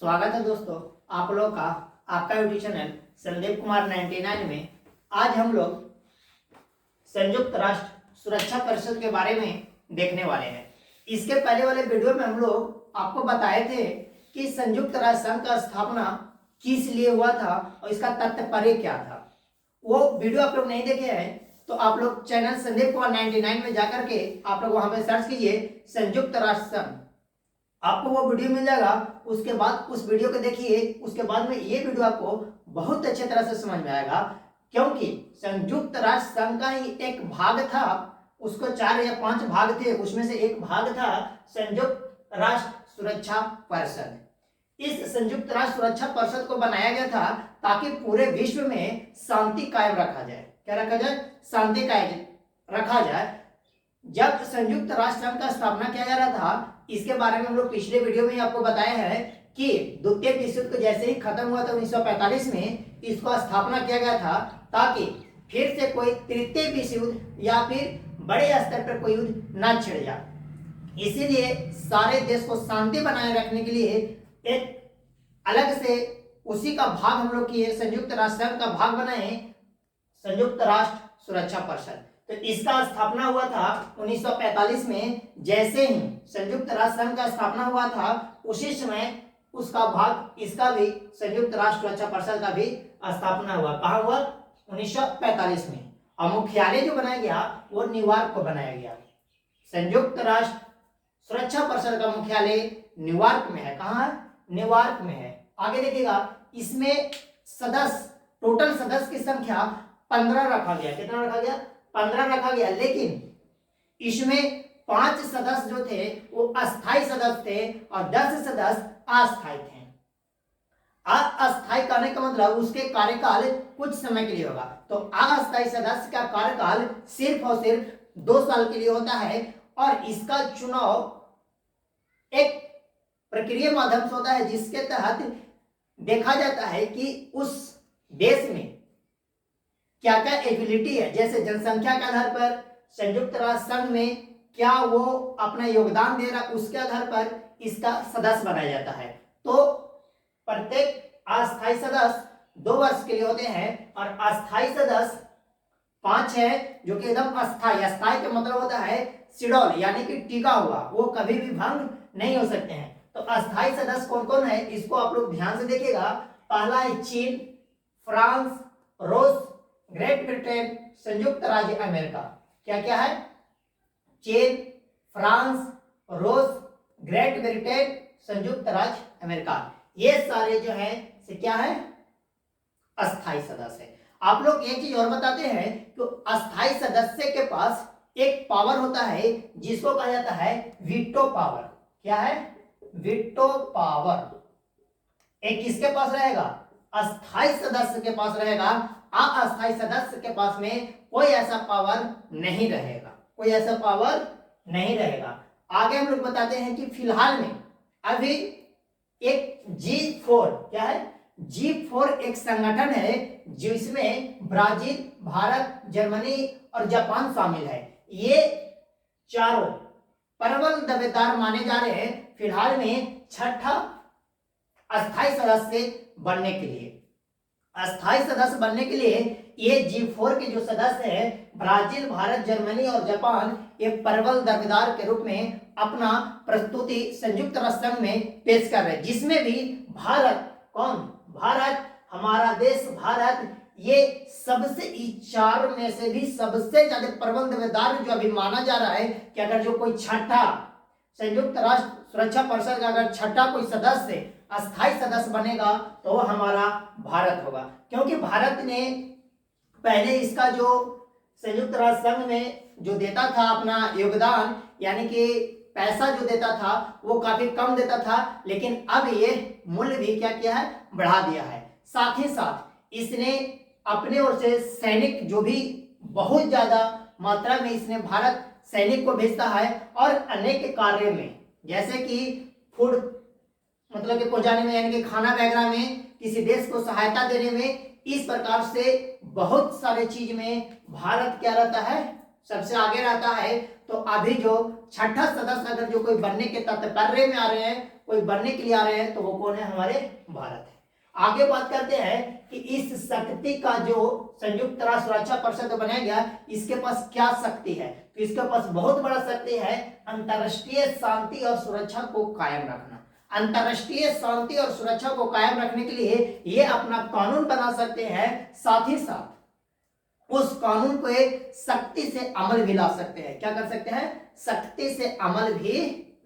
स्वागत है दोस्तों आप लोगों का आपका यूट्यूब चैनल संदीप कुमार 99 में। आज हम लोग संयुक्त राष्ट्र सुरक्षा परिषद के बारे में देखने वाले हैं। इसके पहले वाले वीडियो में हम लोग आपको बताए थे कि संयुक्त राष्ट्र संघ का स्थापना किस लिए हुआ था और इसका तात्पर्य क्या था। वो वीडियो आप लोग नहीं देखे हैं तो आप लोग चैनल संदीप कुमार 99 में जाकर के आप लोग वहां पे सर्च कीजिए संयुक्त राष्ट्र संघ, आपको वो वीडियो मिल जाएगा। उसके बाद उस वीडियो को देखिए, उसके बाद में ये वीडियो आपको बहुत अच्छे तरह से समझ में आएगा, क्योंकि संयुक्त राष्ट्र संघ का ही एक भाग था, उसको 4 या 5 भाग थे, उसमें से एक भाग था संयुक्त राष्ट्र सुरक्षा परिषद। इस संयुक्त राष्ट्र सुरक्षा परिषद को बनाया गया था ताकि पूरे विश्व में शांति कायम रखा जाए। क्या रखा जाए? शांति कायम रखा जाए। जब संयुक्त राष्ट्र संघ का स्थापना किया जा रहा था, इसके बारे में हम लोग पिछले वीडियो में आपको बताया है कि द्वितीय विश्व युद्ध जैसे ही खत्म हुआ था 1945 में, इसको स्थापना किया गया था ताकि फिर से कोई तृतीय विश्व युद्ध या फिर बड़े स्तर पर कोई युद्ध ना छिड़ जाए। इसीलिए सारे देश को शांति बनाए रखने के लिए एक अलग से उसी का भाग हम लोग किए, संयुक्त राष्ट्र संघ का भाग बनाए संयुक्त राष्ट्र सुरक्षा परिषद। तो इसका स्थापना हुआ था 1945 में। जैसे ही संयुक्त राष्ट्र संघ का स्थापना हुआ था उसी समय उसका भाग इसका भी संयुक्त राष्ट्र सुरक्षा परिषद का भी स्थापना हुआ। कहाँ हुआ? 1945 में। और मुख्यालय जो बनाया गया वो न्यूयॉर्क को बनाया गया। संयुक्त राष्ट्र सुरक्षा परिषद का मुख्यालय न्यूयॉर्क में है। कहाँ है? न्यूयॉर्क में है। आगे देखिएगा, इसमें सदस्य, टोटल सदस्य की संख्या 15 रखा गया। कितना रखा गया? 15 रखा गया। लेकिन इसमें 5 सदस्य जो थे वो अस्थायी सदस्य थे और 10 सदस्य अस्थायी थे। अस्थायी कहने का मतलब उसके कार्यकाल कुछ समय के लिए होगा। तो अस्थायी सदस्य का कार्यकाल सिर्फ और सिर्फ 2 साल के लिए होता है और इसका चुनाव एक प्रक्रिया माध्यम से होता है जिसके तहत देखा जाता है कि उस देश में क्या क्या एबिलिटी है। जैसे जनसंख्या के आधार पर संयुक्त राष्ट्र संघ में क्या वो अपना योगदान दे रहा है, उसके आधार पर इसका सदस्य बनाया जाता है। तो प्रत्येक अस्थायी सदस्य 2 वर्ष के लिए होते हैं और अस्थायी सदस्य 5 है, जो कि एकदम अस्थायी। अस्थायी का मतलब होता है शेड्यूल, यानी कि टिका हुआ, वो कभी भी भंग नहीं हो सकते हैं। तो अस्थायी सदस्य कौन कौन है इसको आप लोग ध्यान से देखिएगा। पहला है चीन, फ्रांस, रूस, ग्रेट ब्रिटेन, संयुक्त राज्य अमेरिका। क्या क्या है? चीन, फ्रांस, रूस, ग्रेट ब्रिटेन, संयुक्त राज्य अमेरिका। ये सारे जो है से क्या है? अस्थायी सदस्य है। आप लोग एक चीज और बताते हैं कि अस्थायी सदस्य के पास एक पावर होता है जिसको कहा जाता है वीटो पावर। क्या है? Veto power. एक किसके पास रहेगा? अस्थायी सदस्य के पास रहेगा। अस्थायी सदस्य के पास में कोई ऐसा पावर नहीं रहेगा। कोई ऐसा पावर नहीं रहेगा। आगे हम लोग बताते हैं कि फिलहाल में अभी एक G4, क्या है? G4 एक संगठन है जिसमें ब्राजील, भारत, जर्मनी और जापान शामिल है। ये चारों प्रबल दावेदार माने जा रहे हैं फिलहाल में 6ठा अस्थायी सदस्य बनने के लिए। अस्थायी सदस्य बनने के लिए ये G4 के जो सदस्य हैं ब्राजील, भारत, जर्मनी और जापान, ये प्रबल दावेदार के रूप में अपना प्रस्तुति संयुक्त राष्ट्र संघ में पेश कर रहे हैं, जिसमें भी भारत, कौन? भारत, हमारा देश भारत, ये सबसे इस 4 में से भी सबसे ज्यादा प्रबल दावेदार जो अभी माना जा रहा है कि अगर जो कोई 6ठा संयुक्त राष्ट्र सुरक्षा परिषद का अगर 6ठा कोई सदस्य अस्थायी सदस्य बनेगा तो वो हमारा भारत होगा। क्योंकि भारत ने पहले इसका जो संयुक्त राष्ट्र संघ में जो देता था अपना योगदान, यानी कि पैसा जो देता था वो काफी कम देता था, लेकिन अब ये मूल्य भी क्या किया है? बढ़ा दिया है। साथ ही साथ इसने अपने ओर से सैनिक जो भी बहुत ज्यादा मात्रा में इसने भारत सैनिक को भेजता है और अनेक कार्य में, जैसे कि फूड मतलब कि पहुंचाने में, यानी कि खाना वगैरह में, किसी देश को सहायता देने में, इस प्रकार से बहुत सारे चीज में भारत क्या रहता है? सबसे आगे रहता है। तो अभी जो 6ठा सदस्य अगर जो कोई बनने के तात्पर्य में आ रहे हैं कोई बनने के लिए आ रहे हैं तो वो कौन है, हमारे भारत है। आगे बात करते हैं कि इस शक्ति का जो संयुक्त राष्ट्र सुरक्षा परिषद बनाया गया, इसके पास क्या शक्ति है, तो इसके पास बहुत बड़ा शक्ति है अंतरराष्ट्रीय शांति और सुरक्षा को कायम रखना। अंतरराष्ट्रीय शांति और सुरक्षा को कायम रखने के लिए ये अपना कानून बना सकते हैं, साथ ही साथ उस कानून को सख्ती से अमल भी ला सकते हैं। क्या कर सकते हैं, सख्ती से अमल भी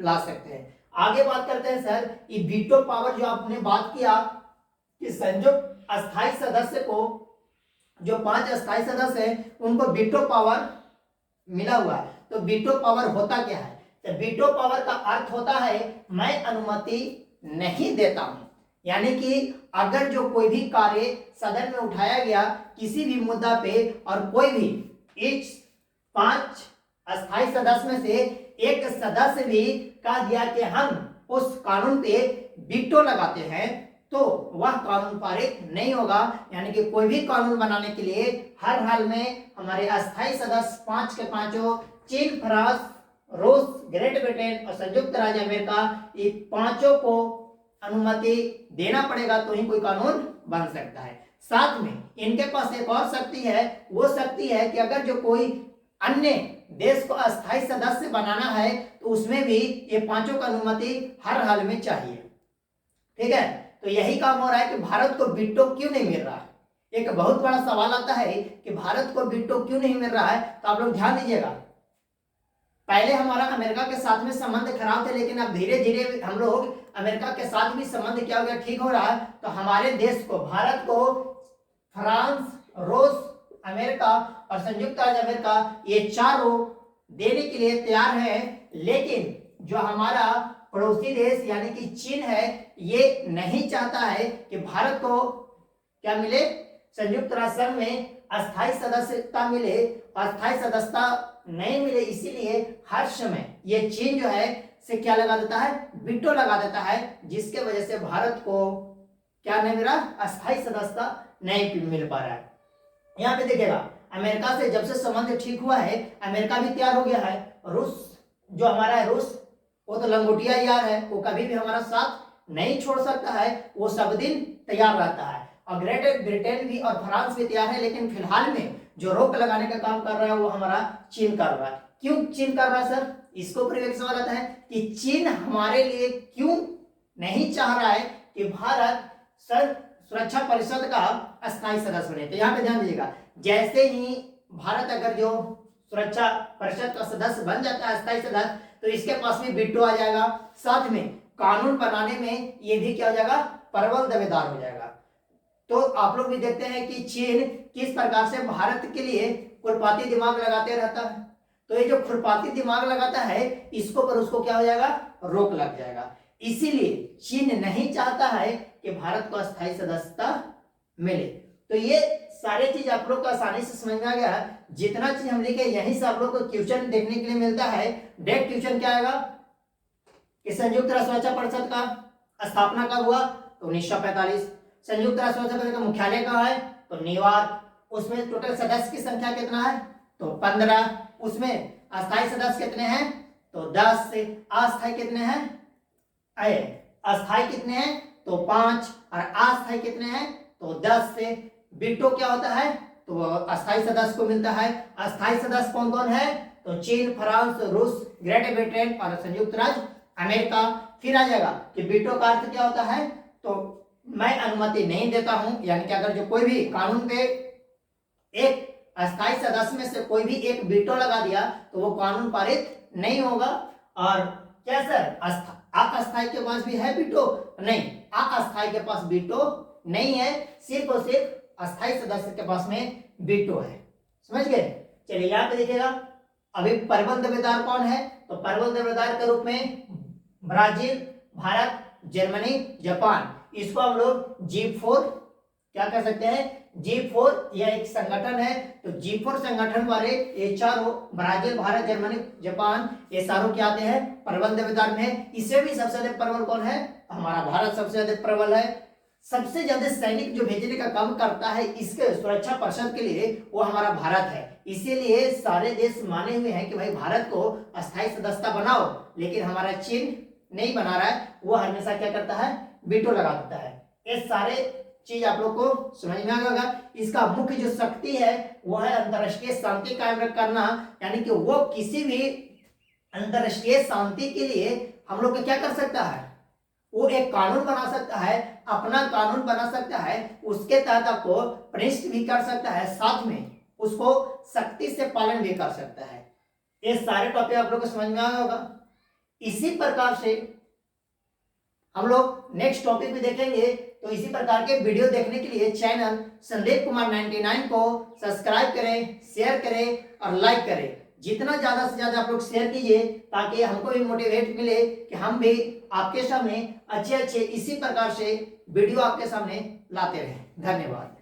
ला सकते हैं। आगे बात करते हैं सर, ये वीटो पावर जो आपने बात किया कि संयुक्त अस्थायी सदस्य को, जो 5 अस्थायी सदस्य हैं उनको वीटो पावर मिला हुआ है। तो वीटो पावर होता क्या है, तो वीटो पावर का अर्थ होता है मैं अनुमति नहीं देता हूं। यानी कि अगर जो कोई भी कार्य सदन में उठाया गया किसी भी मुद्दा पे और कोई भी इस 5 अस्थायी सदस्य में से एक सदस्य भी कह दिया कि हम उस कानून पे वीटो लगाते हैं, तो वह कानून पारित नहीं होगा। यानी कि कोई भी कानून बनाने के लिए हर हाल में हमारे अस्थायी सदस्य 5 के 5 चीन, फ्रांस, रूस, ग्रेट ब्रिटेन और संयुक्त राज्य अमेरिका, ये 5 को अनुमति देना पड़ेगा तो ही कोई कानून बन सकता है। साथ में इनके पास एक और शक्ति है, वो शक्ति है कि अगर जो कोई अन्य देश को अस्थायी सदस्य बनाना है तो उसमें भी ये 5 का अनुमति हर हाल में चाहिए। ठीक है, तो यही काम हो रहा है कि भारत को वीटो क्यों नहीं मिल रहा है। एक बहुत बड़ा सवाल आता है कि भारत को वीटो क्यों नहीं मिल रहा है। तो आप लोग ध्यान दीजिएगा, पहले हमारा अमेरिका के साथ में संबंध खराब थे, लेकिन अब धीरे धीरे हम लोग अमेरिका के साथ भी संबंध क्या हो गया, ठीक हो रहा है। तो हमारे देश को, भारत को फ्रांस, रूस, अमेरिका और संयुक्त राज्य अमेरिका, ये चारों देने के लिए तैयार है। लेकिन जो हमारा पड़ोसी देश यानी कि चीन है, ये नहीं चाहता है कि भारत को क्या मिले, संयुक्त राष्ट्र संघ में अस्थायी सदस्यता मिले। अस्थायी सदस्यता नहीं मिले, इसीलिए हर समय ये चीन जो है से क्या लगा देता है, वीटो लगा देता है, जिसके वजह से भारत को क्या नहीं मिल रहा, अस्थायी सदस्यता नहीं मिल पा रहा है। यहाँ पे देखिएगा, अमेरिका से जब से संबंध ठीक हुआ है, अमेरिका भी तैयार हो गया है। रूस जो हमारा है, रूस वो तो लंगोटिया यार है, वो कभी भी हमारा साथ नहीं छोड़ सकता है, वो सब दिन तैयार रहता है। और ग्रेट ब्रिटेन भी और फ्रांस भी तैयार है, लेकिन फिलहाल में जो रोक लगाने का काम कर रहा है वो हमारा चीन कर रहा है। क्यों चीन कर रहा है सर, इसको ऊपर एक सवाल आता है कि चीन हमारे लिए क्यों नहीं चाह रहा है कि भारत सुरक्षा परिषद का अस्थायी सदस्य बने। तो यहाँ पे ध्यान दीजिएगा, जैसे ही भारत अगर जो सुरक्षा परिषद का सदस्य बन जाता है, अस्थायी सदस्य, तो इसके पास भी वीटो आ जाएगा। साथ में कानून बनाने में ये भी क्या हो जाएगा, प्रबल दावेदार हो जाएगा। तो आप लोग भी देखते हैं कि चीन किस प्रकार से भारत के लिए खुरपाती दिमाग लगाते रहता है। तो ये जो खुरपाती दिमाग लगाता है, इसको पर उसको क्या हो जाएगा, रोक लग जाएगा। इसीलिए चीन नहीं चाहता है कि भारत को अस्थायी सदस्यता मिले। तो ये सारे चीज आप लोग को आसानी से समझ में आ गया। जितना चीज हम लिखे यहीं से आप लोग को क्वेश्चन देखने के लिए मिलता है। डायरेक्ट क्वेश्चन क्या आएगा कि संयुक्त राष्ट्र सुरक्षा परिषद का स्थापना कब हुआ, तो 1945। संयुक्त राष्ट्र सुरक्षा परिषद का मुख्यालय कहाँ है, तो न्यूयॉर्क। उसमें टोटल सदस्य की संख्या कितना है, तो 15। उसमें अस्थायी सदस्य कितने हैं, तो 10 से। अस्थायी कितने हैं, अस्थायी कितने हैं, तो 5। और अस्थायी कितने हैं, तो 10 से। वीटो क्या होता है, तो अस्थायी सदस्य को मिलता है। अस्थायी सदस्य कौन कौन है, तो चीन, फ्रांस, रूस, ग्रेट ब्रिटेन और संयुक्त राज्य अमेरिका। फिर आ जाएगा कि वीटो का अर्थ क्या होता है, तो मैं अनुमति नहीं देता हूं। यानी कि अगर जो कोई भी कानून पे एक अस्थायी सदस्य में से कोई भी एक वीटो लगा दिया तो वो कानून पारित नहीं होगा। और क्या सर, अस्थायी के पास भी है वीटो, नहीं, अस्थायी के पास वीटो नहीं है, सिर्फ और सिर्फ अस्थायी सदस्य के पास में वीटो है। समझ गए। चलिए यहाँ पे देखिएगा, अभी प्रबल दावेदार कौन है, तो प्रबल दावेदार के रूप में ब्राजील, भारत, जर्मनी, जापान। इसको हम लोग G4 क्या कह सकते हैं, G4 यह एक संगठन है। तो G4 संगठन वाले ये चारों, ब्राजील, भारत, जर्मनी, जापान, ये सारों क्या आते हैं, प्रबल दावेदार में। इससे भी सबसे अधिक प्रबल कौन है, हमारा भारत सबसे अधिक प्रबल है। सबसे ज्यादा सैनिक जो भेजने का काम करता है इसके सुरक्षा परिषद के लिए, वो हमारा भारत है। इसीलिए सारे देश माने हुए हैं कि भाई भारत को अस्थायी सदस्यता बनाओ। लेकिन हमारा चीन नहीं बना रहा है वो हमेशा क्या करता है, वीटो लगा देता है। ये सारे चीज आप लोग को समझ में आ गया। इसका मुख्य जो शक्ति है वो है अंतरराष्ट्रीय शांति कायम करना, यानी कि वो किसी भी अंतरराष्ट्रीय शांति के लिए हम लोग क्या कर सकता है, वो एक कानून बना सकता है, अपना कानून बना सकता है, उसके तहत आपको पनिश भी कर सकता है, साथ में उसको सख्ती से पालन भी कर सकता है। ये सारे टॉपिक आप लोग को समझ में आया होगा। इसी प्रकार से हम लोग नेक्स्ट टॉपिक में देखेंगे। तो इसी प्रकार के वीडियो देखने के लिए चैनल संदीप कुमार 99 को सब्सक्राइब करें, शेयर करें और लाइक करें। जितना ज्यादा से ज्यादा आप लोग शेयर कीजिए ताकि हमको भी मोटिवेट मिले कि हम भी आपके सामने अच्छे अच्छे इसी प्रकार से वीडियो आपके सामने लाते रहें। धन्यवाद।